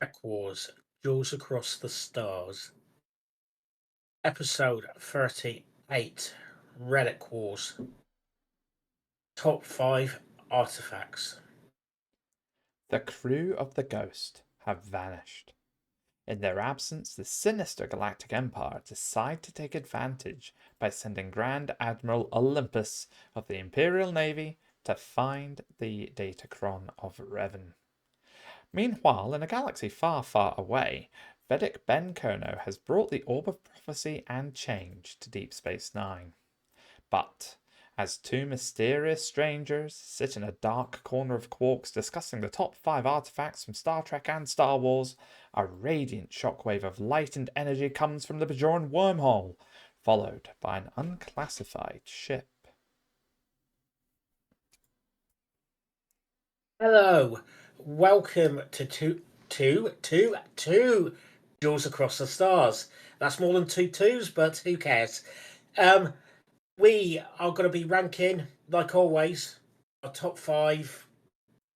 TrekWars, Duels Across the Stars, Episode 38, Relic Wars, Top 5 Artifacts. The crew of the Ghost have vanished. In their absence, the sinister Galactic Empire decide to take advantage by sending Grand Admiral Olympus of the Imperial Navy to find the Datacron of Revan. Meanwhile, in a galaxy far, far away, Vedic Ben Kono has brought the Orb of Prophecy and Change to Deep Space Nine. But as two mysterious strangers sit in a dark corner of Quarks discussing the top 5 artifacts from Star Trek and Star Wars, a radiant shockwave of light and energy comes from the Bajoran wormhole, followed by an unclassified ship. Hello, welcome to two Duels Across the Stars. That's more than two twos, but who cares? We are going to be ranking, like always, our top 5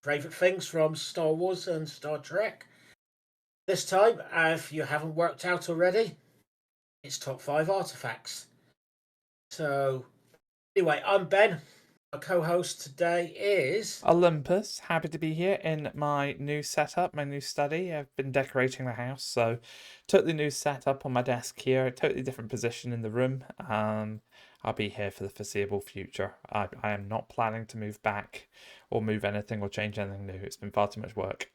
favourite things from Star Wars and Star Trek. This time, if you haven't worked out already, it's top 5 artifacts. So, anyway, I'm Ben. My co-host today is Olympus, happy to be here in my new setup, my new study. I've been decorating the house, so totally new setup on my desk here, totally different position in the room. I'll be here for the foreseeable future. I am not planning to move back or move anything or change anything new. It's been far too much work.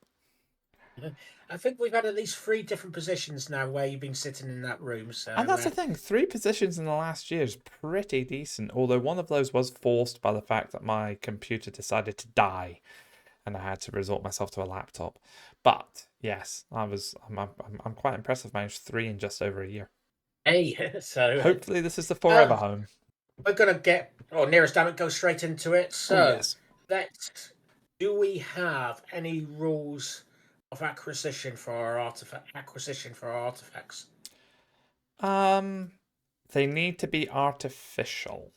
I think we've had at least 3 different positions now where you've been sitting in that room. So, And that's the thing, 3 positions in the last year is pretty decent, although one of those was forced by the fact that my computer decided to die and I had to resort myself to a laptop. But yes, I'm quite impressed. I've managed 3 in just over a year. hey, so Hopefully this is the forever home. we're gonna get, nearest damn it, go straight into it. So, Oh, yes. do we have any rules of acquisition for our artifacts? They need to be artificial.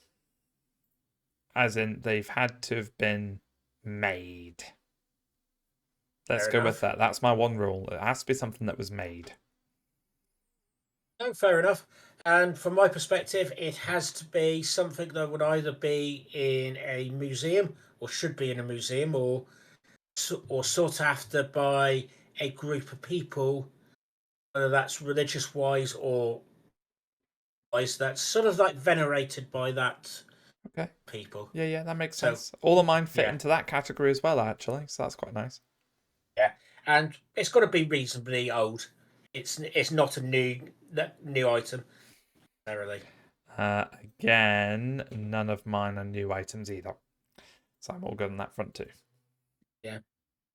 As in, they've had to have been made. Let's Fair go enough. with that. That's my one rule. It has to be something that was made. No, fair enough. And from my perspective, it has to be something that would either be in a museum or should be in a museum or sought after by a group of people, whether that's religious wise or wise, that's sort of like venerated by that Okay. people. Yeah, that makes So, sense. All of mine fit yeah, into that category as well, actually, so that's quite nice. yeah, and it's got to be reasonably old. It's not a new item necessarily. Again, none of mine are new items either. So I'm all good on that front too. Yeah,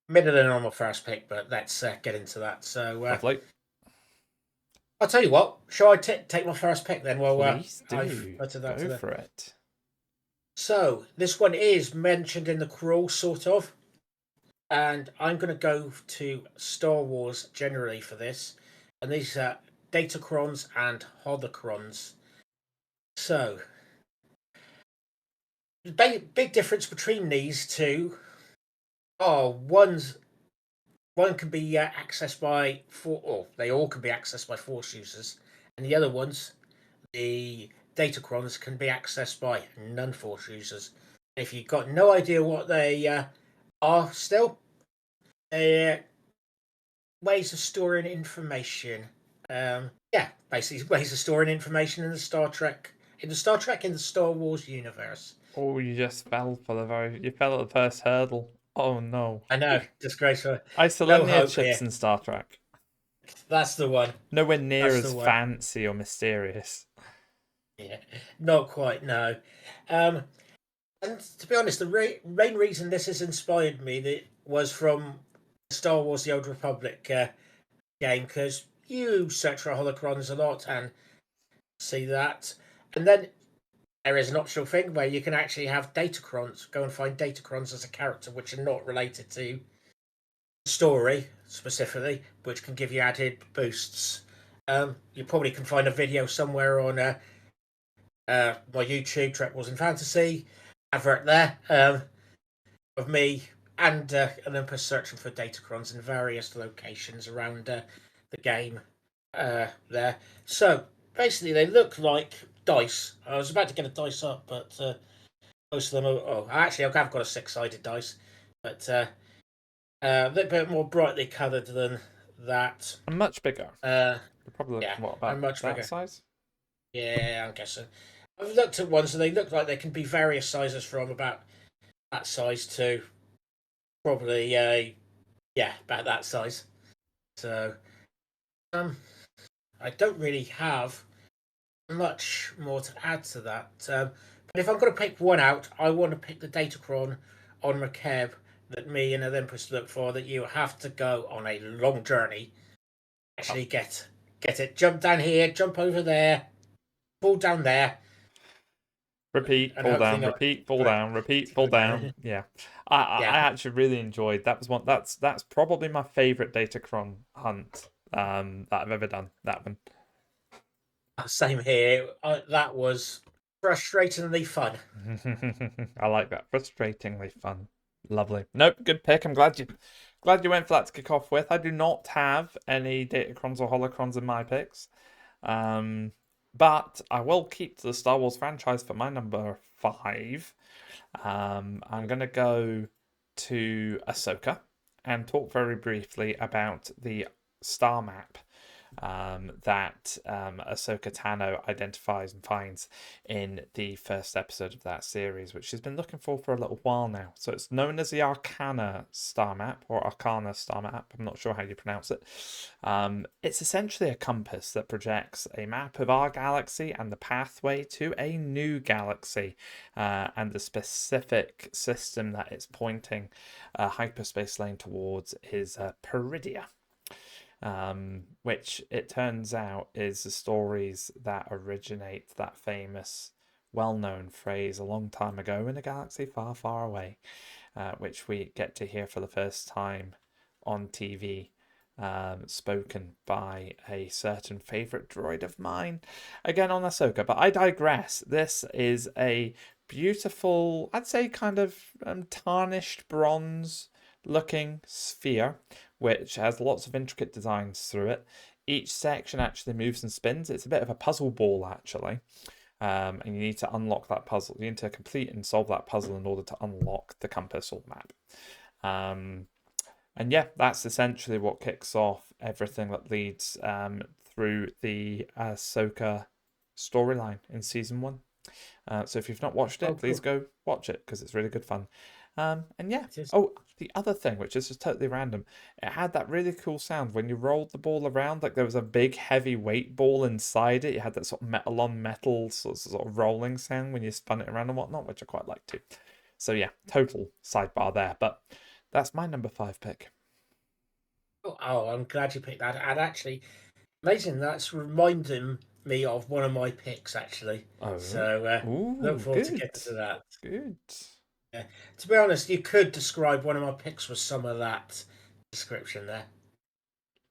middle than on my first pick, but let's get into that. So, Lovely. I'll tell you what. Shall I take my first pick then? Well, Please I've do. uttered that to Go the. for it. So this one is mentioned in the crawl, sort of, and I'm going to go to Star Wars generally for this, and these are Datacrons and Holocrons. So, big difference between these two. Oh, one can be accessed by or they all can be accessed by Force users, and the other ones, the Datacrons, can be accessed by non-Force users. If you've got no idea what they are, still, ways of storing information. Yeah, basically ways of storing information in the Star Wars universe. Oh, you just fell for you fell at the first hurdle. Oh no. I know, disgraceful. No Isolania hope chips here. in Star Trek. That's the one. Nowhere near That's as the one. fancy or mysterious. Yeah, not quite. No. Um, and to be honest, the main reason this has inspired me was from Star Wars: The Old Republic game, because you search for holocrons a lot and see that, and then there is an optional thing where you can actually have datacrons. Go and find datacrons as a character, which are not related to the story specifically, which can give you added boosts. You probably can find a video somewhere on my YouTube, Trek Wars and Fantasy, advert there of me and Olympus searching for datacrons in various locations around the game there. So basically, they look like dice. I was about to get a dice up, but most of them are. Oh, actually, I've got a six-sided dice, but a little bit more brightly coloured than that. And much bigger. Uh, They're probably yeah, what and about much that bigger. size? Yeah, I'm guessing. I've looked at ones, and they look like they can be various sizes from about that size to probably yeah, about that size. So I don't really have much more to add to that. But if I'm going to pick one out, I want to pick the Datacron on Makeb that me and Olympus look for. That you have to go on a long journey, Oh, actually get it. Jump down here, jump over there, fall down there, repeat, and fall hopefully down, not. repeat, fall down, repeat, fall down. Yeah, I Yeah, actually really enjoyed that. Was one that's probably my favorite Datacron hunt that I've ever done. That one. same here. That was frustratingly fun. I like that. Frustratingly fun. Lovely. Nope, good pick. I'm glad you went for that to kick off with. I do not have any Datacrons or Holocrons in my picks. But I will keep to the Star Wars franchise for my number 5. I'm gonna go to Ahsoka and talk very briefly about the star map that Ahsoka Tano identifies and finds in the first episode of that series, which she's been looking for a little while now. So it's known as the Arcana star map, or Arcana star map. I'm not sure how you pronounce it. It's essentially a compass that projects a map of our galaxy and the pathway to a new galaxy, and the specific system that it's pointing a hyperspace lane towards is Peridia. Which it turns out is the stories that originate that famous, well-known phrase a long time ago in a galaxy far, far away, which we get to hear for the first time on TV, spoken by a certain favorite droid of mine, again on Ahsoka. But I digress. This is a beautiful, I'd say, kind of tarnished bronze looking sphere, which has lots of intricate designs through it. Each section actually moves and spins. It's a bit of a puzzle ball, actually. And you need to unlock that puzzle. You need to complete and solve that puzzle in order to unlock the compass or map. And yeah, that's essentially what kicks off everything that leads through the Ahsoka storyline in season 1. So if you've not watched it, Oh, please cool. go watch it because it's really good fun. And yeah. It is. Oh, the other thing, which is just totally random, it had that really cool sound when you rolled the ball around, like there was a big heavy weight ball inside it. You had that sort of metal on metal sort of rolling sound when you spun it around and whatnot, which I quite like too. So yeah, total sidebar there. But that's my number 5 pick. Oh, I'm glad you picked that. And actually, amazing. That's reminding me of one of my picks, actually. Oh, So look ooh, forward to good, getting to that. good. Yeah. To be honest, you could describe one of my picks with some of that description there.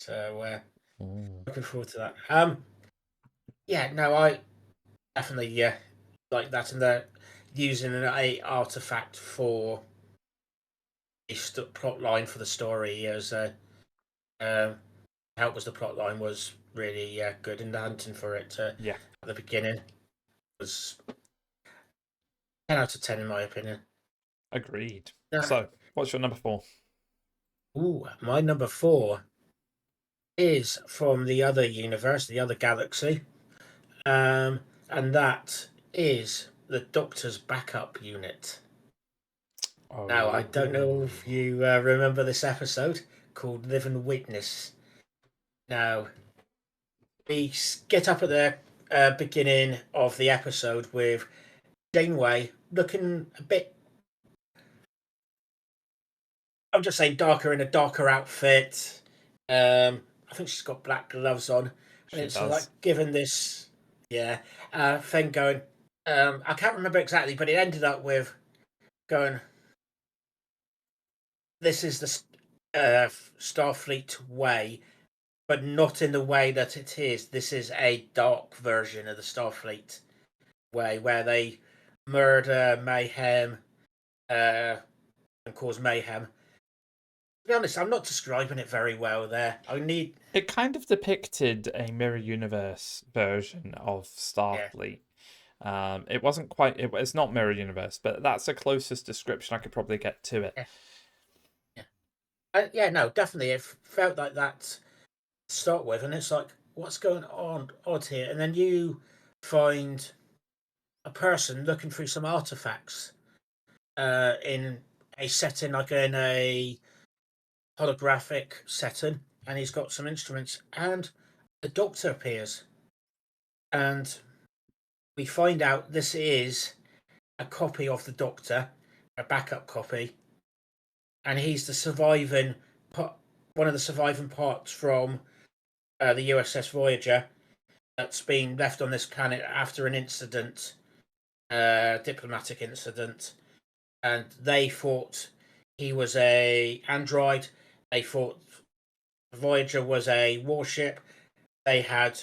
So Mm. looking forward to that. Yeah, no, I definitely like that, and they're using an a artifact for a plot line for the story as um help was the plot line was really good, and the hunting for it Yeah, at the beginning was 10 out of 10 in my opinion. agreed. Uh, So, what's your number 4? Ooh, my number 4 is from the other universe, the other galaxy, and that is the Doctor's backup unit. Now, I don't know Oh, if you remember this episode called Live and Witness. Now, we get up at the beginning of the episode with Janeway looking a bit, I'm just saying, darker in a darker outfit. I think she's got black gloves on, and she it's like does. given this, yeah, thing going. I can't remember exactly, but it ended up with going. This is the Starfleet way, but not in the way that it is. This is a dark version of the Starfleet way, where they murder, mayhem, and cause mayhem, To be honest, I'm not describing it very well there. I need, It kind of depicted a mirror universe version of yeah, Starfleet. It wasn't quite. It's not mirror universe, but that's the closest description I could probably get to it. yeah, yeah. Yeah, no, definitely. It felt like that to start with, and it's like, what's going on odd here? And then you find a person looking through some artifacts in a setting, like in a holographic setting, and he's got some instruments, and the Doctor appears, and we find out this is a copy of the Doctor, a backup copy, and he's the surviving one of the surviving parts from the USS Voyager that's been left on this planet after an incident, diplomatic incident, and they thought he was a android. They thought Voyager was a warship. They had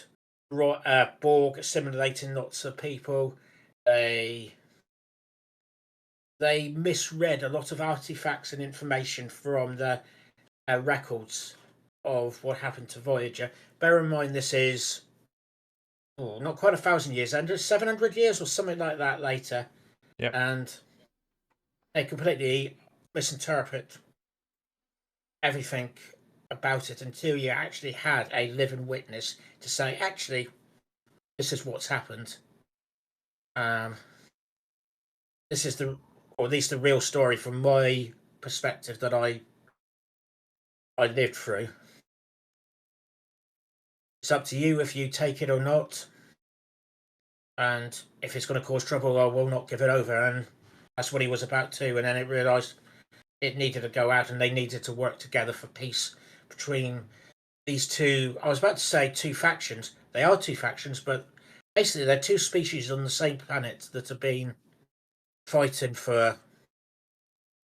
Borg assimilating lots of people. They they misread a lot of artifacts and information from the records of what happened to Voyager. Bear in mind, this is not quite 1,000 years, under 700 years or something like that later, Yep. and they completely misinterpret everything about it until you actually had a living witness to say, actually, this is what's happened. Um, this is or at least the real story from my perspective that I lived through. It's up to you if you take it or not. And if it's going to cause trouble, I will not give it over. And that's what he was about to. And then it realised it needed to go out and they needed to work together for peace between these two. I was about to say two factions. They are two factions, but basically they're two species on the same planet that have been fighting for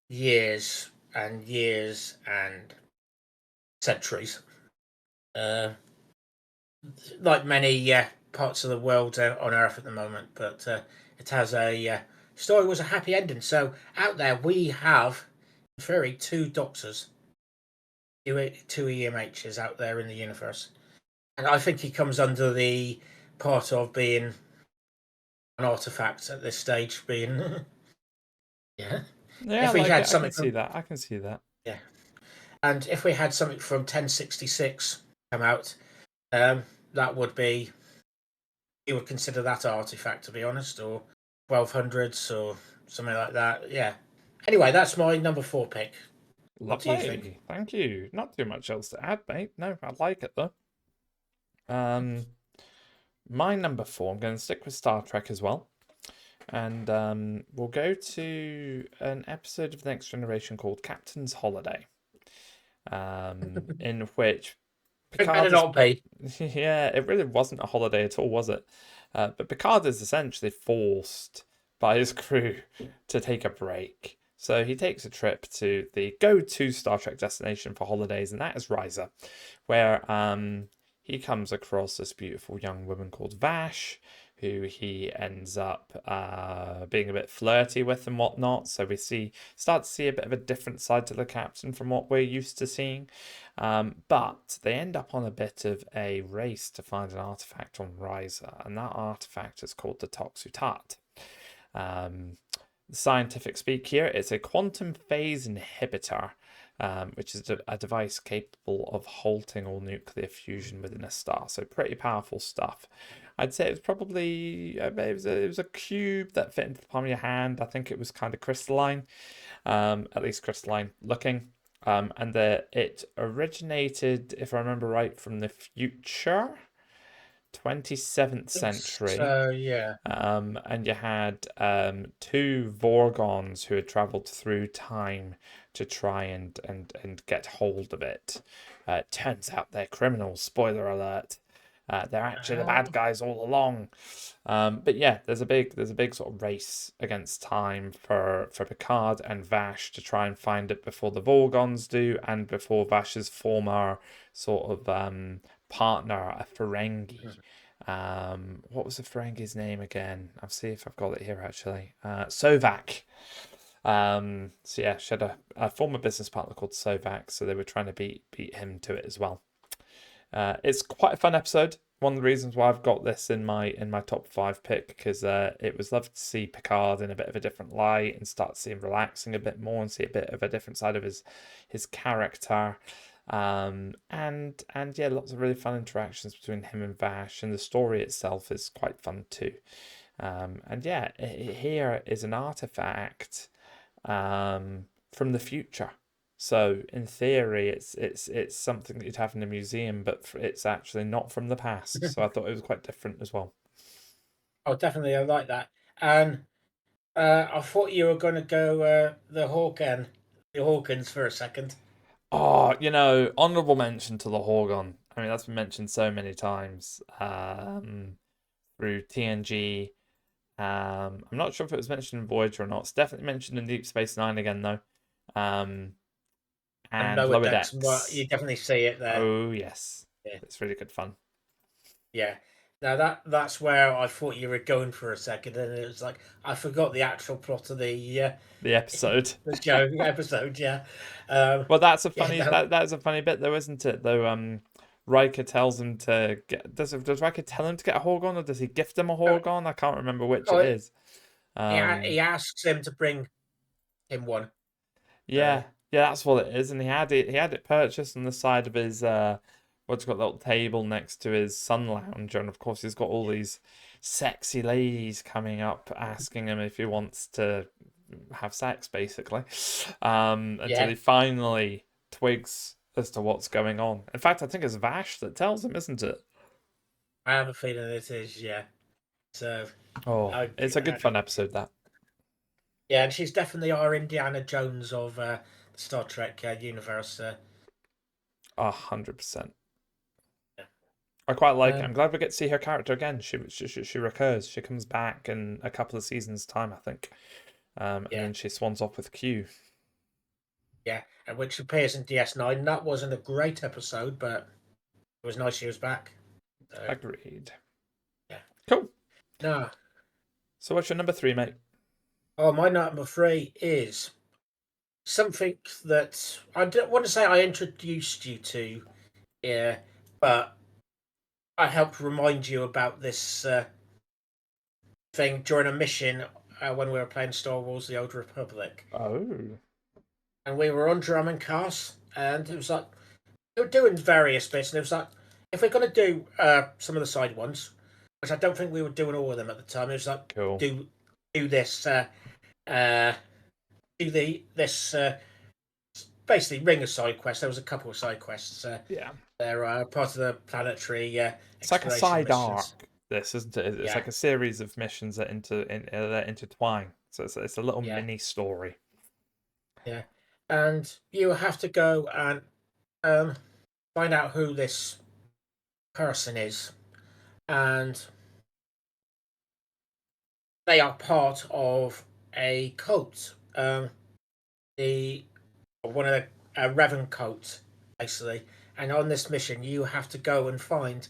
years and years and centuries. Uh, like many parts of the world on Earth at the moment, but it has a story was a happy ending. So out there we have, in theory, two Doctors, two EMHs out there in the universe, and I think he comes under the part of being an artifact at this stage, being yeah. Yeah, I If we like had it. I something can see from that. I can see that. yeah, and if we had something from 1066 come out, that would be you would consider that an artifact, to be honest, or 1200s or something like that. Yeah. Anyway, that's my number 4 pick. What do you think? Lovely. Thank you. Not too much else to add, mate. No, I like it though. Um, my number 4, I'm going to stick with Star Trek as well. And we'll go to an episode of The Next Generation called Captain's Holiday, in which Big Man Picard and is. Old Yeah, it really wasn't a holiday at all, was it? But Picard is essentially forced by his crew to take a break. So he takes a trip to the go-to Star Trek destination for holidays, and that is Risa, where he comes across this beautiful young woman called Vash, who he ends up being a bit flirty with and whatnot. So we start to see a bit of a different side to the captain from what we're used to seeing. But they end up on a bit of a race to find an artifact on Risa, and that artifact is called the Toxutat. Scientific speak here, it's a quantum phase inhibitor, which is a device capable of halting all nuclear fusion within a star. So pretty powerful stuff. I'd say it was probably it was a cube that fit into the palm of your hand. I think it was kind of crystalline, at least crystalline looking. And it originated, if I remember right, from the future, 27th century. So yeah. And you had two Vorgons who had travelled through time to try and get hold of it. Turns out they're criminals. Spoiler alert. They're actually the bad guys all along. But yeah, there's a big sort of race against time for Picard and Vash to try and find it before the Vorgons do, and before Vash's former sort of partner, a Ferengi. What was the Ferengi's name again? I'll see if I've got it here actually. Sovak. So yeah, she had a former business partner called Sovak, so they were trying to beat him to it as well. It's quite a fun episode. One of the reasons why I've got this in my top 5 pick, because it was lovely to see Picard in a bit of a different light and start to see him relaxing a bit more and see a bit of a different side of his character. And yeah, lots of really fun interactions between him and Vash, and the story itself is quite fun too. And yeah, here is an artifact from the future. So in theory, it's something that you'd have in a museum, but it's actually not from the past. So I thought it was quite different as well. Oh, definitely, I like that. And I thought you were going to go the Hawkins for a second. Oh, honorable mention to the Horgon. I mean, that's been mentioned so many times through TNG. I'm not sure if it was mentioned in Voyager or not. It's definitely mentioned in Deep Space Nine again, though. And And Lower Lower Decks, well, Decks. you definitely see it there. Oh yes, Yeah, it's really good fun. yeah. Now that's where I thought you were going for a second, and it was like I forgot the actual plot of The episode. the show episode. Yeah, Well, that's a yeah. funny No, that is a funny bit though, isn't it? Though Riker tells him to get does Riker tell him to get a Horgon, or does he gift him a Horgon? I can't remember which it oh, is. he asks him to bring him one. Yeah, yeah, that's what it is. And he had it purchased on the side of his what's got that little table next to his sun lounger, and of course he's got all these sexy ladies coming up asking him if he wants to have sex, basically. Until Yeah, he finally twigs as to what's going on. In fact, I think it's Vash that tells him, isn't it? I have a feeling it is. Yeah. So, Oh, I, it's a good fun episode, that. yeah, and she's definitely our Indiana Jones of the Star Trek universe. 100%. I quite like it. I'm Um, glad we get to see her character again. She recurs. She comes back in a couple of seasons' time, I think. And yeah, then she swans off with Q. yeah, and which appears in DS9. That wasn't a great episode, but it was nice she was back. So, Agreed. yeah. Cool. No. So what's your number 3, mate? Oh, my number 3 is something that I don't want to say I introduced you to, yeah, but I helped remind you about this thing during a mission when we were playing Star Wars: The Old Republic, Oh. and we were on Drummond Cast, and it was like they were doing various bits, and it was like if we're going to do some of the side ones, which I don't think we were doing all of them at the time. It was like Cool. do this uh, this basically ring a side quest. There was a couple of side quests. Yeah. They're part of the planetary It's like a exploration side missions. arc, this, isn't it? It's Yeah, like a series of missions that intertwine. So it's a little yeah, mini story. yeah. And you have to go and um, find out who this person is, and they are part of a cult. The one of the Revan cult, basically. And on this mission, you have to go and find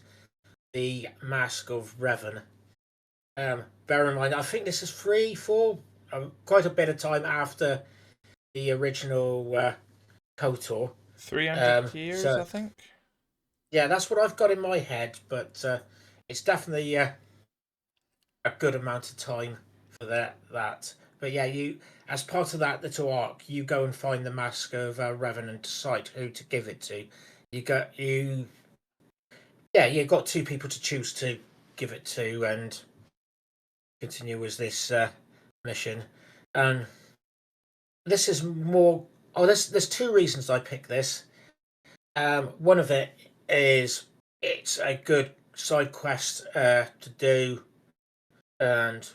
the mask of Revan. Bear in mind, I think this is 3, 4, quite a bit of time after the original KOTOR. 300 years, So I think. yeah, that's what I've got in my head, but it's definitely a good amount of time for that. But yeah, you as part of that little arc, you go and find the mask of Revan and decide who to give it to. You've got 2 people to choose to give it to and continue with this mission. And this is more. Oh, there's 2 reasons I picked this. One of it is it's a good side quest to do, and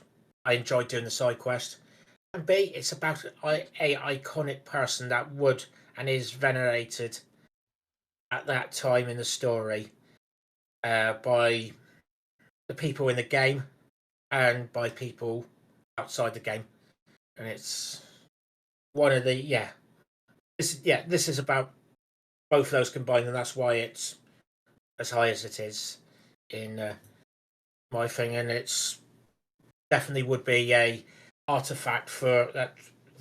I enjoyed doing the side quest. And B, it's about a iconic person that would and is venerated at that time in the story by the people in the game and by people outside the game. And it's one of the this is about both of those combined, and that's why it's as high as it is in my thing. And it's definitely would be a artifact for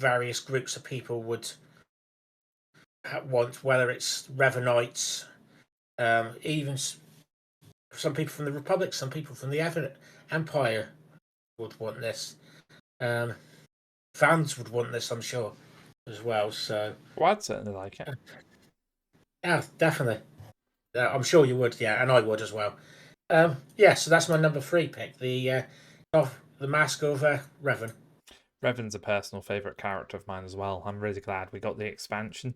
various groups of people would want, whether it's Revenites, even some people from the Republic, some people from the Empire would want this. Um, Fans would want this, I'm sure, as well. So, Well, I'd certainly like it. yeah, definitely. I'm sure you would, yeah, and I would as well. Yeah, so that's my number 3 pick, the Mask of Revan. Revan's a personal favourite character of mine as well. I'm really glad we got the expansion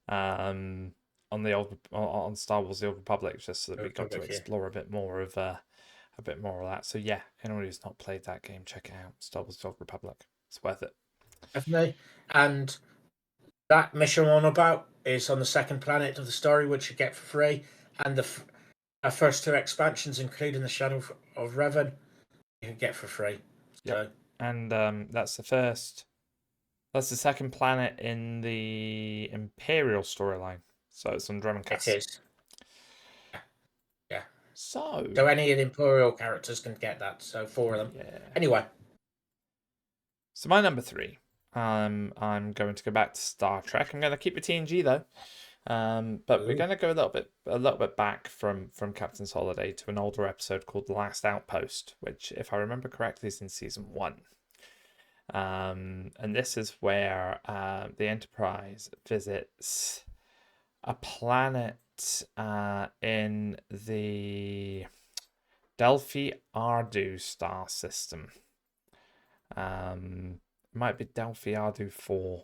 on on Star Wars: The Old Republic, just so that we got to Republic, yeah. explore a bit more of that. So yeah, anyone who's not played that game, check it out. Star Wars: The Old Republic. It's worth it. Definitely. And that mission on about is on the second planet of the story, which you get for free, and our first 2 expansions, including the Shadow of Revan, you can get for free. Yep. So, And that's the second planet in the Imperial storyline. So it's on Drummoncuss. it is. Yeah. So any of the Imperial characters can get that. So 4 of them. yeah. Anyway. So my number 3. I'm going to go back to Star Trek. I'm going to keep it TNG though. But we're going to go a little bit back from Captain's Holiday to an older episode called The Last Outpost, which, if I remember correctly, is in season 1. And this is where the Enterprise visits a planet in the Delphi Ardu star system. Might be Delphi Ardu 4.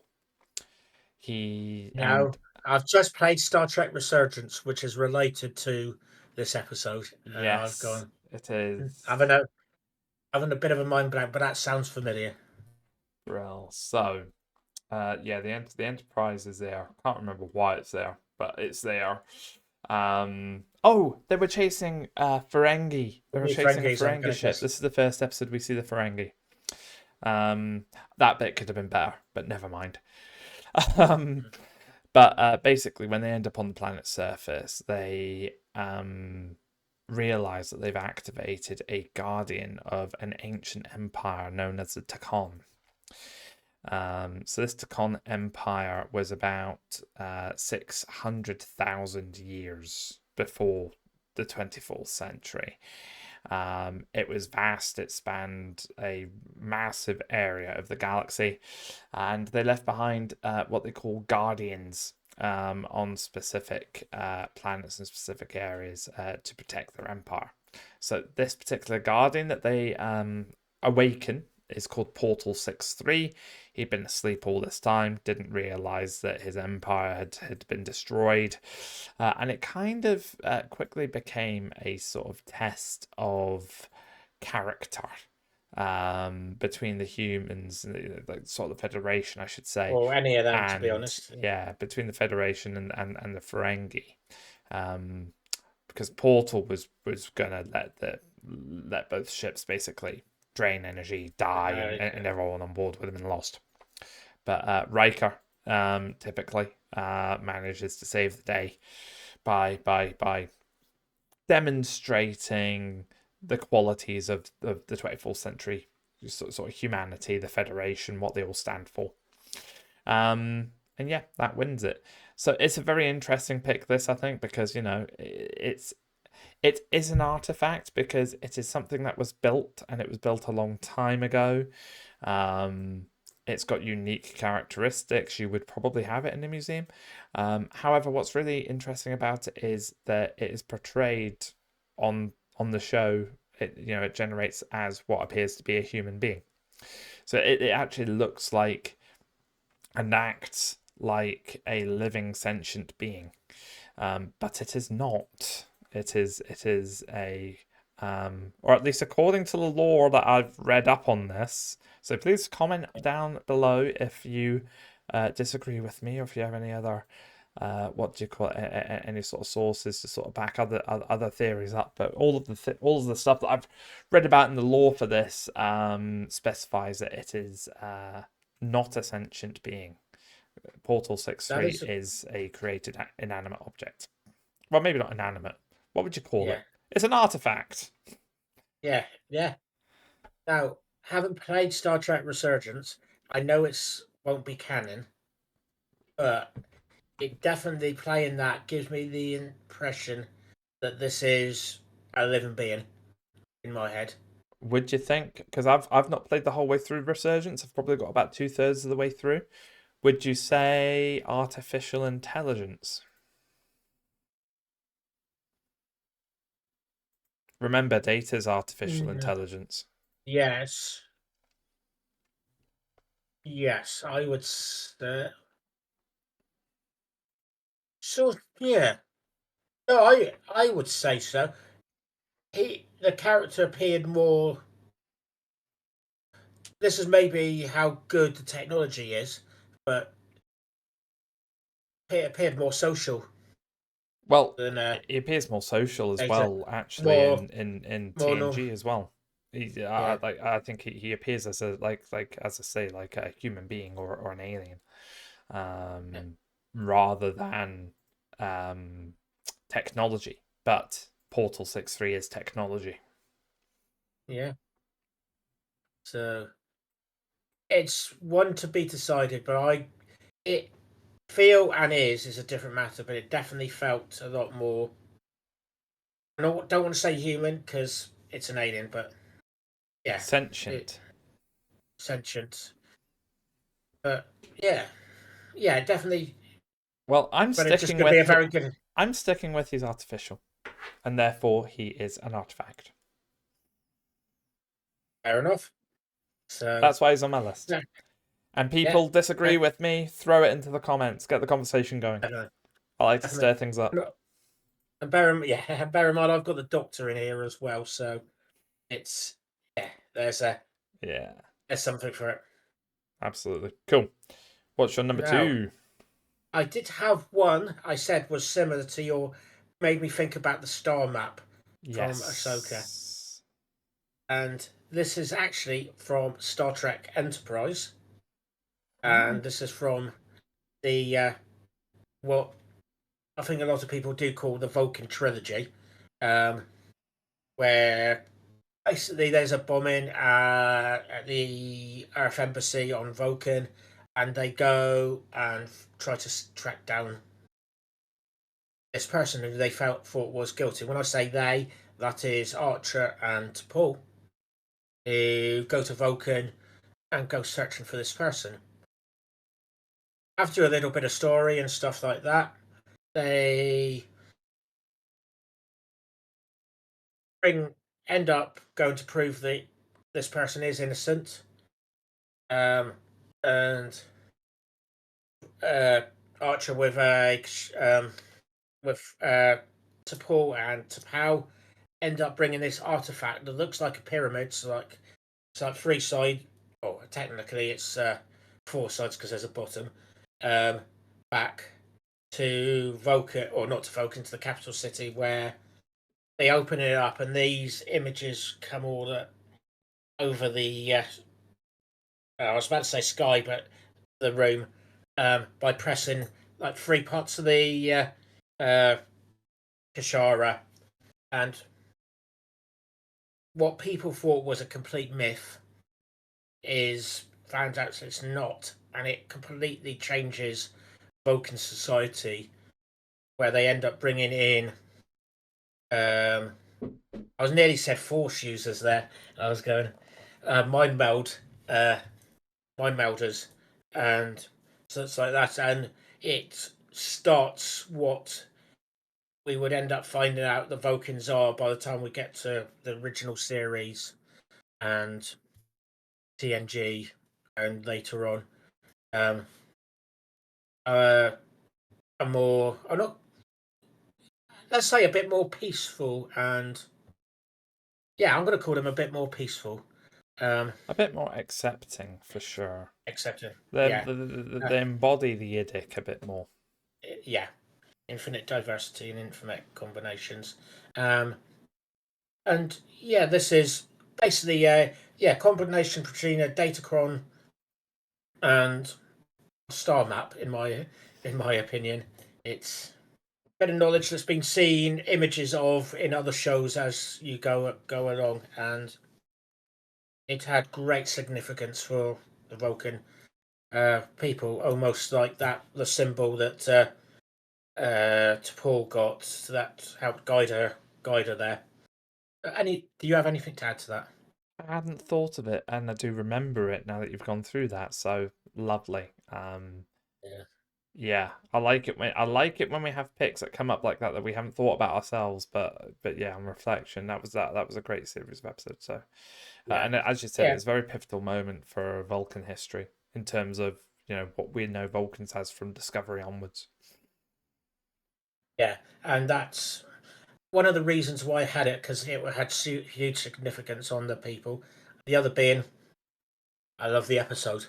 I've just played Star Trek Resurgence, which is related to this episode. Yes, I've gone. it is. Having a bit of a mind blank, but that sounds familiar. Well, so, yeah, the Enterprise is there. I can't remember why it's there, but it's there. Oh, they were chasing Ferengi. They were chasing a Ferengi ship. This is the first episode we see the Ferengi. That bit could have been better, but never mind. But basically, when they end up on the planet's surface, they realize that they've activated a guardian of an ancient empire known as the Takon. So this Takon Empire was about 600,000 years before the 24th century. It was vast. It spanned a massive area of the galaxy, and they left behind what they call guardians on specific planets and specific areas to protect their empire. So this particular guardian that they awaken is called Portal 63. He'd been asleep all this time, didn't realize that his empire had been destroyed. And it kind of quickly became a sort of test of character between the humans, like sort of the Federation, I should say. Or any of them, to be honest. Yeah, between the Federation and the Ferengi. Because Portal was going to let both ships basically drain energy, die, and everyone on board would have been lost. But Riker typically manages to save the day by demonstrating the qualities of the 24th century sort of humanity, the Federation, what they all stand for. And yeah, that wins it. So it's a very interesting pick, this, I think, because, you know, it is an artifact because it is something that was built, and it was built a long time ago. It's got unique characteristics. You would probably have it in a museum. However, what's really interesting about it is that it is portrayed on the show. It generates as what appears to be a human being. So it actually looks like and acts like a living sentient being, but it is not. It is a or at least according to the lore that I've read up on this. So please comment down below if you disagree with me, or if you have any other what do you call it, any sort of sources to sort of back other theories up. But all of the stuff that I've read about in the lore for this specifies that it is not a sentient being. Portal 63 is a created inanimate object. Well, maybe not inanimate. What would you call it? It's an artifact. Yeah. Now, having played Star Trek Resurgence, I know it's won't be canon, but it definitely playing that gives me the impression that this is a living being in my head. Would you think? Because I've not played the whole way through Resurgence. I've probably got about 2/3 of the way through. Would you say artificial intelligence? Remember, data is artificial Mm, intelligence. yes, yes, I would say. So yeah, no, I would say so. The character appeared more. This is maybe how good the technology is, but it appeared more social Well, than he appears more social as data. well, actually, More, in more no, TNG as well. yeah, I think he appears as a like as I say, like a human being or an alien, yeah, rather than technology. But Portal 6.3 is technology. yeah. So it's one to be decided, but it feel and is a different matter, but it definitely felt a lot more. I don't want to say human because it's an alien, but yeah, it Sentient. sentient. But yeah, yeah, definitely. Well, I'm But it's just sticking going to be a with very good. I'm sticking with he's artificial, and therefore he is an artifact. Fair enough. So That's why he's on my list. yeah, And yeah, people disagree with me, throw it into the comments, get the conversation going. definitely, I like to stir definitely. things up. And bear in mind, I've got the doctor in here as well, so it's yeah. Yeah, There's something for it. absolutely. Cool. What's your number Now, two? I did have one I said was similar to your, made me think about the star map from Ahsoka. Yes. And this is actually from Star Trek Enterprise. Oh. And this is from the, what I think a lot of people do call the Vulcan trilogy, um, where basically there's a bombing at the Earth Embassy on Vulcan, and they go and try to track down this person who they thought was guilty. When I say they, that is Archer and Paul, who go to Vulcan and go searching for this person. After a little bit of story and stuff like that, they end up going to prove that this person is innocent. Um, and uh, Archer with to Paul and to Pow end up bringing this artifact that looks like a pyramid. So like it's like three side. Oh, technically it's four sides because there's a bottom. Um, back to Vulcan, or not to Vulcan, to the capital city, where they open it up and these images come all over the. I was about to say sky, but the room, by pressing like three parts of the Kashara, and what people thought was a complete myth is found out it's not, and it completely changes Vulcan society, where they end up bringing in. I was nearly said force users there. I was going mind meld, uh, mind melders, and so it's like that, and it starts what we would end up finding out the Vulcans are by the time we get to the original series and TNG, and later on. Um, uh, a more, I'm not, let's say a bit more peaceful, and yeah, I'm going to call them a bit more peaceful. A bit more accepting for sure. Accepting, They, yeah, they, they uh, they embody the Yiddick a bit more. yeah, infinite diversity and infinite combinations. Um, and yeah, this is basically a combination between a Datacron and star map in my opinion. It's better knowledge that's been seen images of in other shows as you go along, and it had great significance for the Vulcan. people, almost like the symbol that Paul got that helped guide her there. Do you have anything to add to that? I hadn't thought of it, and I do remember it now that you've gone through that. So lovely. Yeah. Yeah, I like it when we have picks that come up like that we haven't thought about ourselves. But yeah, on reflection, that was a great series of episodes. So, Yeah. and as you said, Yeah. it's a very pivotal moment for Vulcan history in terms of what we know Vulcans has from Discovery onwards. Yeah. And that's one of the reasons why I had it, because it had huge significance on the people. The other being, I love the episode.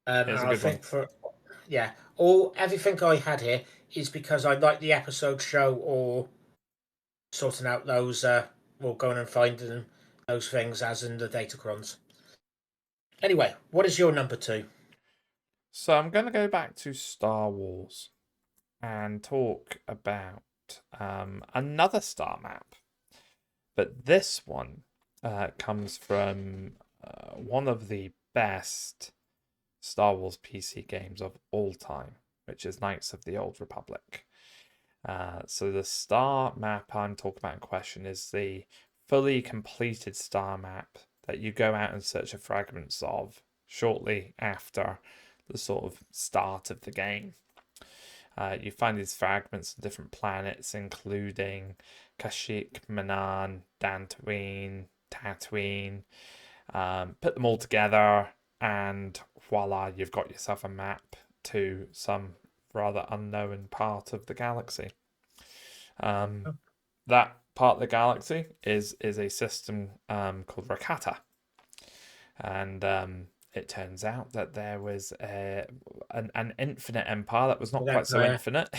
And It's a I good one. think for yeah, all everything I had here is because I like the episode show or sorting out those or going and finding those things as in the datacrons. Anyway, what is your number two? So I'm going to go back to Star Wars and talk about another star map. But this one comes from one of the best Star Wars PC games of all time, which is Knights of the Old Republic. So the star map I'm talking about in question is the fully completed star map that you go out and search for fragments of shortly after the sort of start of the game. You find these fragments on different planets, including Kashyyyk, Manaan, Dantooine, Tatooine. Put them all together, and voila, you've got yourself a map to some rather unknown part of the galaxy. That part of the galaxy is a system called Rakata, and it turns out that there was an infinite empire that was not With quite so Empire. infinite,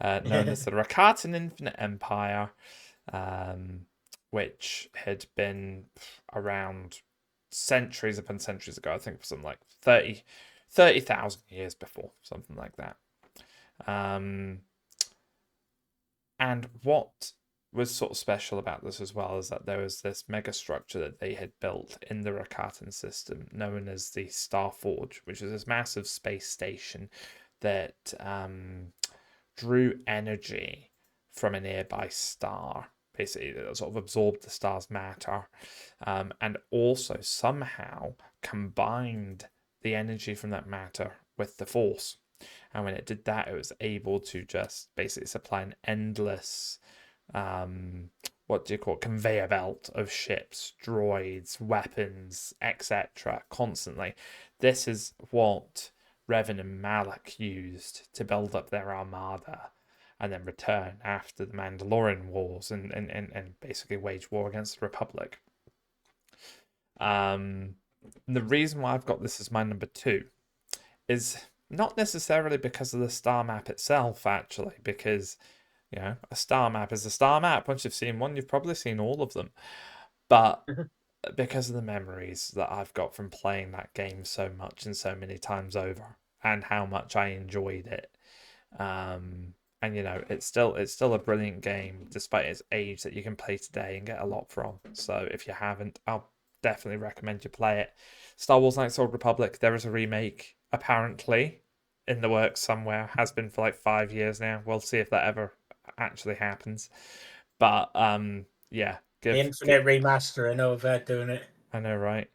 known as the Rakatan Infinite Empire, which had been around centuries upon centuries ago. I think it was something like 30,000 years before, something like that. And what was sort of special about this as well is that there was this mega structure that they had built in the Rakatan system known as the Star Forge, which is this massive space station that drew energy from a nearby star. Basically, it sort of absorbed the star's matter, and also somehow combined the energy from that matter with the force. And when it did that, it was able to just basically supply an endless, what do you call it, conveyor belt of ships, droids, weapons, etc. constantly. This is what Revan and Malak used to build up their armada and then return after the Mandalorian Wars and basically wage war against the Republic. The reason why I've got this as my number two is not necessarily because of the star map itself, actually, because a star map is a star map. Once you've seen one, you've probably seen all of them. But because of the memories that I've got from playing that game so much and so many times over, and how much I enjoyed it. And it's still a brilliant game despite its age that you can play today and get a lot from. So if you haven't, I'll definitely recommend you play it. Star Wars Knights of the Old Republic, there is a remake apparently in the works somewhere, has been for like 5 years now. We'll see if that ever actually happens. But yeah, The Infinite remastering of doing it. I know, right?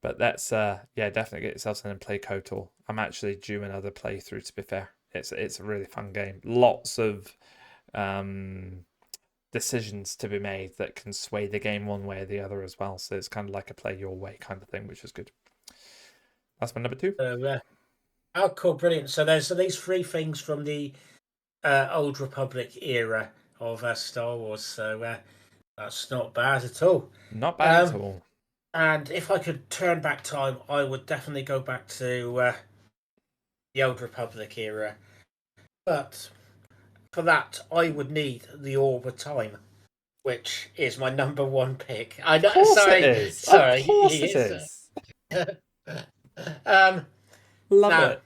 But that's yeah, definitely get yourself in and play KOTOR. I'm actually due another playthrough, to be fair. It's a really fun game. Lots of um decisions to be made that can sway the game one way or the other as well. So it's kind of like a play your way kind of thing, which is good. That's my number two. Oh, cool, brilliant. So there's these three things from the old Republic era of Star Wars. So that's not bad at all. Not bad at Um, all. and if I could turn back time, I would definitely go back to the old Republic era. But for that, I would need the Orb of Time, which is my number one pick. I Of know. course it Sorry, is. Of sorry. course He it is. is. Um, Love now, it.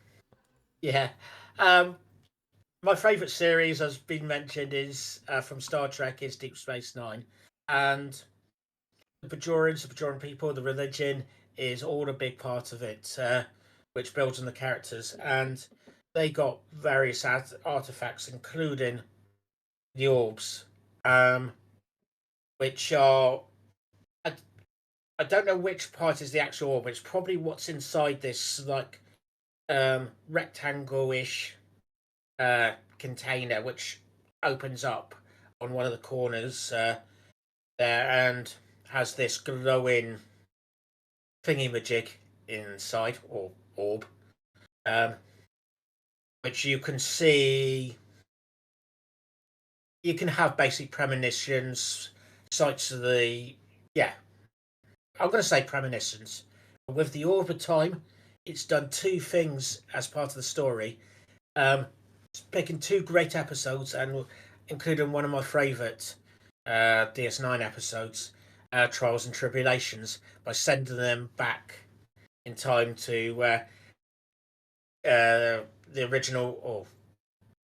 yeah. Um, my favourite series, has been mentioned, is from Star Trek, is Deep Space Nine, and the Bajorans, the Bajoran people, the religion is all a big part of it. which builds on the characters, and they got various artifacts, including the orbs, um, which are I, I don't know which part is the actual orb. It's probably what's inside this like rectangle-ish container, which opens up on one of the corners there and has this glowing thingy-majig inside, or orb, um, which you can see. You can have basic premonitions, sights of the. Yeah, I'm going to say premonitions. With the Orb of Time, it's done two things as part of the story. It's picking two great episodes and including one of my favourite DS9 episodes, Trials and Tribulations, by sending them back in time to the original or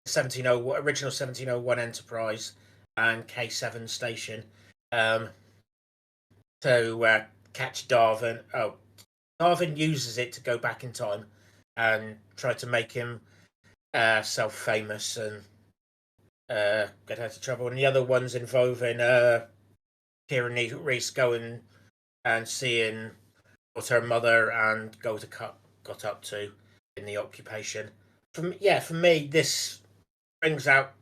1701 Enterprise and K7 station um, to catch Darwin. Oh, Darwin uses it to go back in time and try to make him self-famous and get out of trouble. And the other ones involving Kieran Reese going and seeing what her mother and Golda got up to in the occupation. For me, this brings out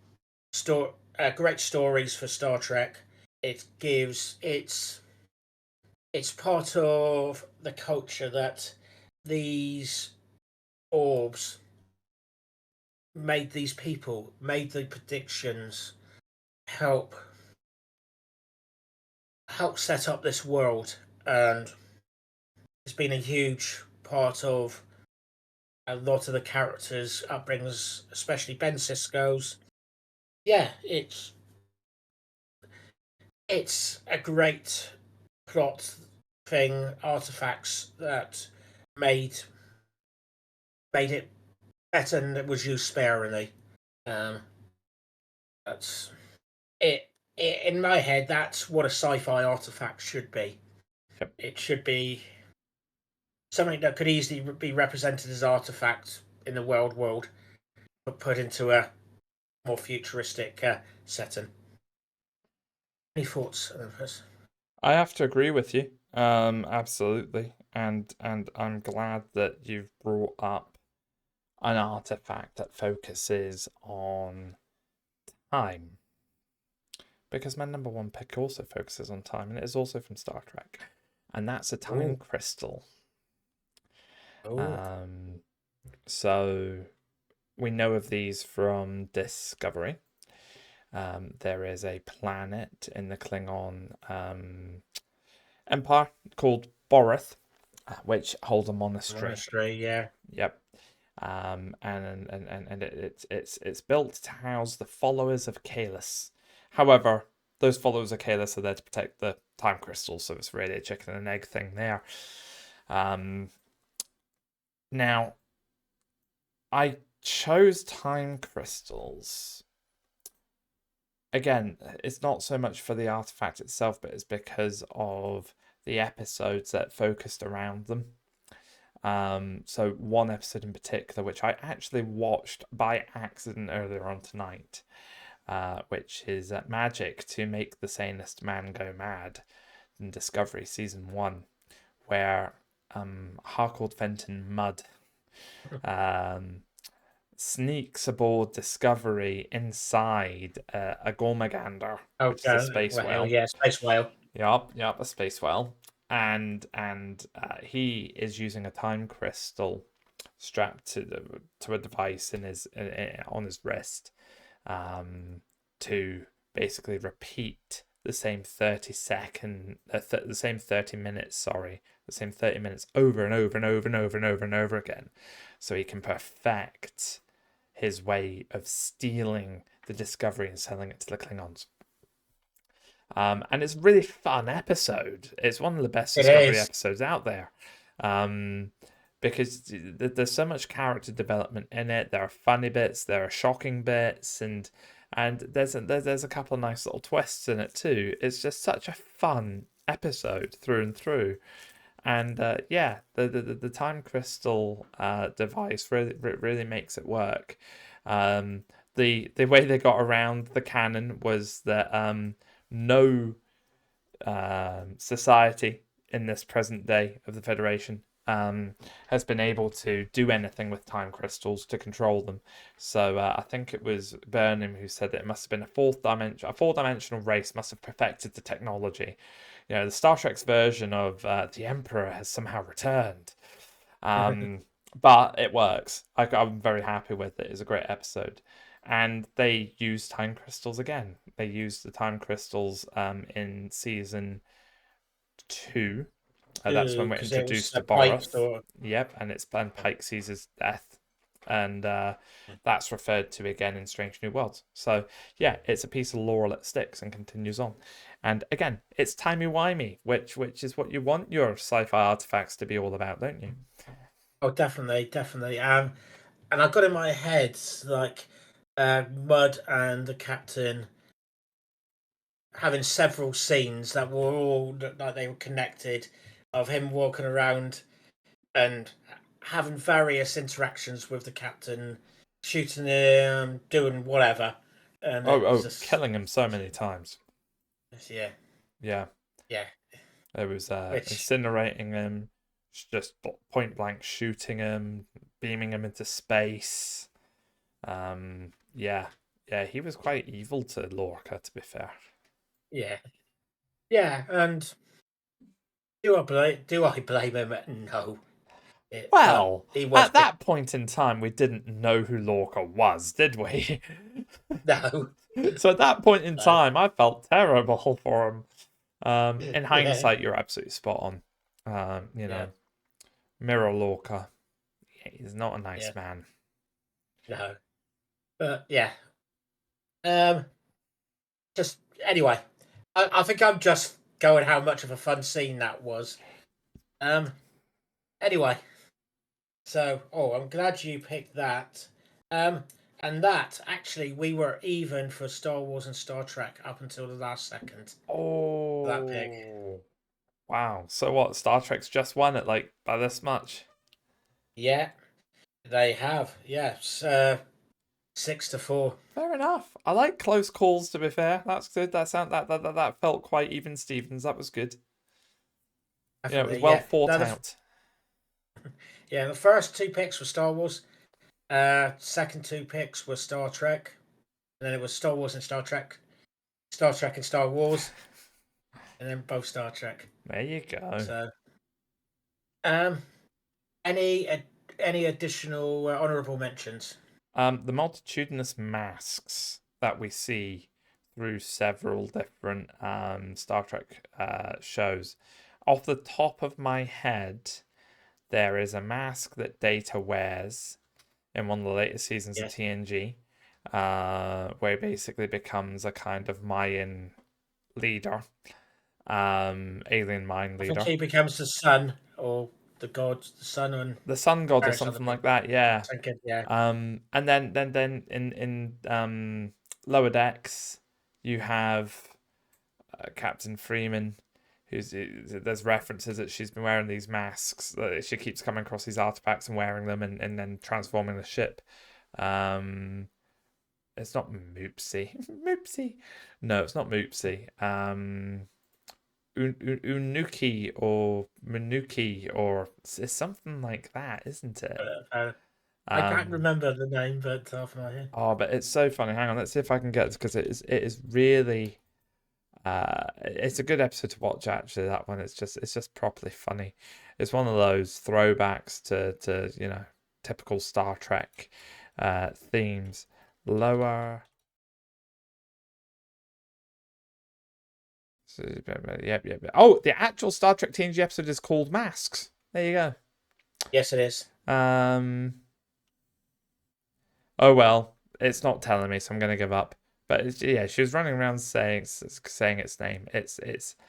great stories for Star Trek. It gives it's part of the culture that these orbs made these people, made the predictions, help set up this world, and it's been a huge part of a lot of the characters' upbringings, especially Ben Sisko's. Yeah, it's a great plot thing, artifacts that made it better and it was used sparingly. Um, that's it. In my head, that's what a sci-fi artifact should be. Yep. It should be something that could easily be represented as artifact in the world, but put into a more futuristic setting. Any thoughts, Olympus? I have to agree with you. Absolutely. And I'm glad that you've brought up an artifact that focuses on time. Because my number one pick also focuses on time, and it is also from Star Trek. And that's a time crystal. So we know of these from Discovery. There is a planet in the Klingon Empire called Borith, which holds a monastery. Monastery, yeah. Yep. And it's built to house the followers of Kahless. However, those followers of Kahless are there to protect the time crystals, so it's really a chicken and egg thing there. Now, I chose time crystals. Again, it's not so much for the artifact itself, but it's because of the episodes that focused around them. So one episode in particular, which I actually watched by accident earlier on tonight, which is Magic to Make the Sanest Man Go Mad in Discovery Season 1, where Harcourt Fenton Mudd sneaks aboard Discovery inside a Gormagander, which is a space whale. Yeah, space whale. Yep, a space whale. And he is using a time crystal strapped to a device on his wrist to basically repeat the same 30 minutes over and over and over and over and over and over again, so he can perfect his way of stealing the Discovery and selling it to the Klingons. And it's a really fun episode. It's one of the best Discovery episodes out there. Because there's so much character development in it. There are funny bits, there are shocking bits, and there's a couple of nice little twists in it too. It's just such a fun episode through and through. And the time crystal device really makes it work. The way they got around the canon was that no society in this present day of the Federation has been able to do anything with time crystals to control them. So I think it was Burnham who said that it must have been a four-dimensional race must have perfected the technology. You know, the Star Trek's version of the Emperor has somehow returned. But it works. I'm very happy with it. It's a great episode. And they use time crystals again. They used the time crystals in season 2. That's when we're Because it was introduced a to pipe Boros. store. Yep, and Pike sees his death. And that's referred to again in Strange New Worlds. So, yeah, it's a piece of lore that sticks and continues on. And again, it's timey-wimey, which is what you want your sci-fi artifacts to be all about, don't you? Oh, definitely, definitely. And I got in my head like Mud and the captain having several scenes that were all like they were connected, of him walking around and having various interactions with the captain, shooting him, doing whatever, and it was just Killing him so many times. yeah, Yeah. yeah. It was Which incinerating him, just point blank shooting him, beaming him into space. Yeah, he was quite evil to Lorca, to be fair. yeah, yeah, and do I blame him? No. But Well, he was at that point in time, we didn't know who Lorca was, did we? no, So at that point in no, time, I felt terrible for him. In yeah, hindsight, you're absolutely spot on. You yeah, know, Mirror Lorca, he's not a yeah, nice man. no, but yeah. Um, just anyway, I think I'm just going how much of a fun scene that was. Um, anyway, so I'm glad you picked that. Um, and that actually we were even for Star Wars and Star Trek up until the last second. That pick. Oh, wow. So what? Star Trek's just won it like by this much. Yeah, they have. Yes, 6-4. Fair enough. I like close calls. To be fair, that's good. That felt quite even. Stevens. That was good. Yeah, it was Definitely, well yeah. thought Now out. yeah, the first two picks were Star Wars. Second two picks were Star Trek, and then it was Star Wars and Star Trek and Star Wars, and then both Star Trek. There you go. So, um, any any additional honourable mentions? The multitudinous masks that we see through several different Star Trek shows. Off the top of my head, there is a mask that Data wears in one of the latest seasons of Yes, TNG, where he basically becomes a kind of Mayan leader, alien mind I think leader. he becomes the sun or the god, the sun, and The sun god or various other something like people. that, yeah. Thinking, yeah, And then in lower decks, you have Captain Freeman, there's references that she's been wearing these masks. She keeps coming across these artifacts and wearing them, and then transforming the ship. It's not Moopsy. Moopsy. No, it's not Moopsy. Unuki or Manuki or it's something like that, isn't it? I can't Um, remember the name, but off my head. oh, but it's so funny. Hang on, let's see if I can get this because it is really it's a good episode to watch actually. That one, it's just properly funny. It's one of those throwbacks to typical Star Trek themes. Lower. Yep. Oh, the actual Star Trek TNG episode is called Masks. There you Yes, it is. go. Oh well, it's not telling me, so I'm gonna give up. But yeah, she was running around saying its name. It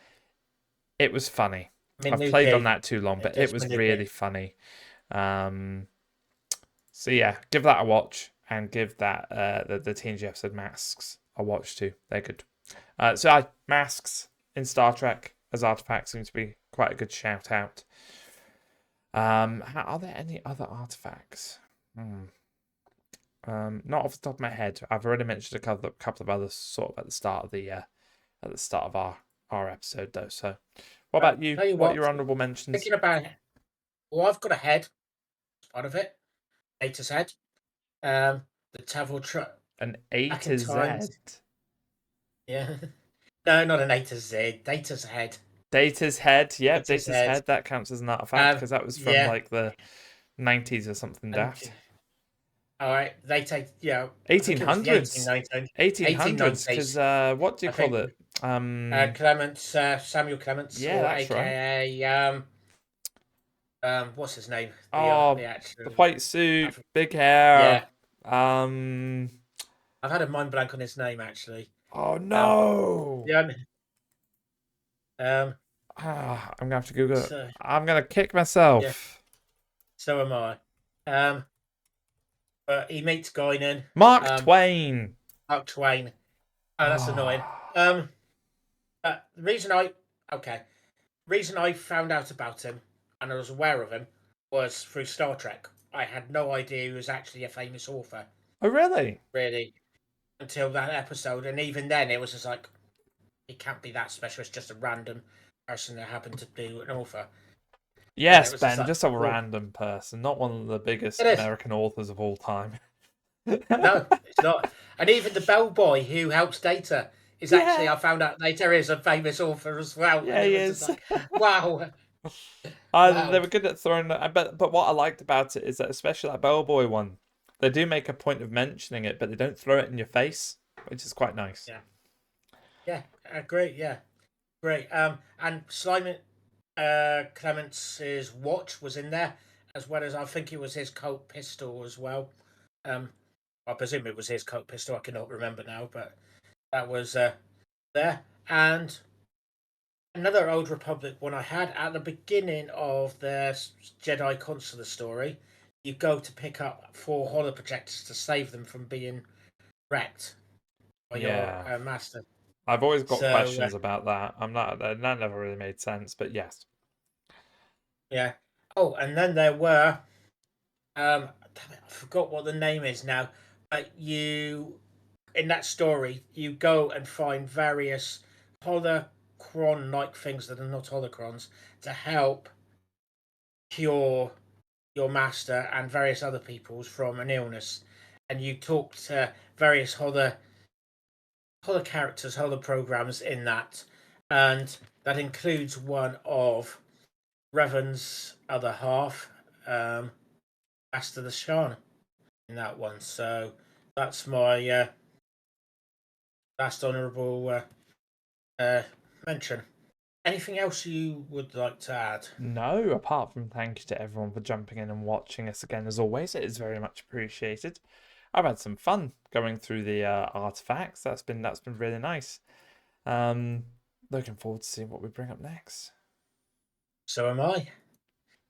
was funny. I've played on Minuki. that too long, but it It's was Minuki. really funny. Um, so yeah, give that a watch and give that the TNG episode Masks a watch too. They're good. So masks in Star Trek as artifacts seem to be quite a good shout out. Are there any other artifacts? Not off the top of my head. I've already mentioned a couple of others sort of at the start of our episode though. So, what about you? Tell you What are what, your honourable mentions? thinking about it, well, I've got a head, part of it, Data's head. The travel truck An A back to in Z. time. Yeah. No, not an A to Z. Data's head. Data's head. Yep, Data's Data's head. head. That counts as an artifact because that was from Yeah. like the 90s or something And daft. all right, they take, I think it was the 1800s. 1800s, 1890s. because what do you I call think it? Clements, Samuel Clements, Yeah, or that's right. AKA what's his name? The Oh, the actual white suit, big hair. yeah. Um, I've had a mind blank on his name actually. oh Um, no. yeah. I'm gonna have to Google it. So I'm gonna kick yeah, myself. so am I. But he meets Guinan. Mark Twain. Mark Twain. Oh, that's annoying. Oh. The reason I found out about him and I was aware of him was through Star Trek. I had no idea he was actually a famous author, Oh, really? really, until that episode. And even then, it was just like, he can't be that special. It's just a random person that happened to be an author. And it Yes, was just Ben, like, just a oh, random person, not one of the biggest it is. American authors of all time. No, it's not. And even the bellboy who helps Data is actually, I found out later, is a famous author as well. Yeah, And he it was just is. like, wow. They Wow. were good at throwing. But what I liked about it is that, especially that bellboy one, they do make a point of mentioning it, but they don't throw it in your face, which is quite nice. Yeah. Yeah. Great. Yeah. Great. And Simon Clements's watch was in there, as well as I think it was his Colt pistol as well. I presume it was his Colt pistol. I cannot remember now, but that was there. And another Old Republic one I had at the beginning of the Jedi Consular story. You go to pick up 4 holo projectors to save them from being wrecked by your master. I've always got So questions about that. That never really made sense, but yes. yeah. Oh, and then there were damn it, I forgot what the name is now. But you, in that story, you go and find various holocron-like things that are not holocrons to help cure your master and various other peoples from an illness. And you talk to various holo characters, holo programs in that, and that includes one of Revan's other half, Master the Shan, in that one. So that's my last honourable mention. Anything else you would like to add? No, apart from thank you to everyone for jumping in and watching us again. As always, it is very much appreciated. I've had some fun going through the artifacts. That's been really nice. Looking forward to seeing what we bring up next. So am I.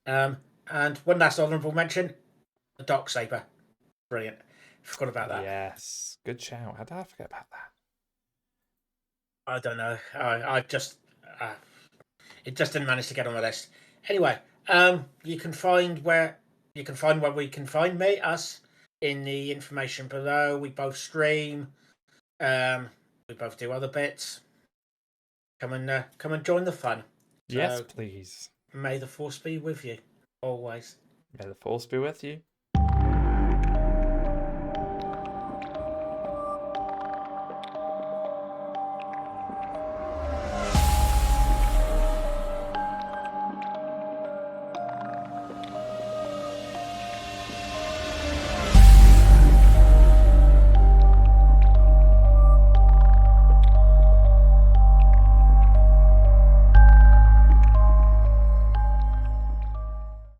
And one last honourable mention: the Dark Saber. Brilliant. Forgot about that. Yes, good shout. How did I forget about that? I don't know. I just it just didn't manage to get on my list. Anyway, you can find where we can find us in the information below. We both stream. We both do other bits. Come and join the fun. Yes, please. May the force be with you always. May the force be with you.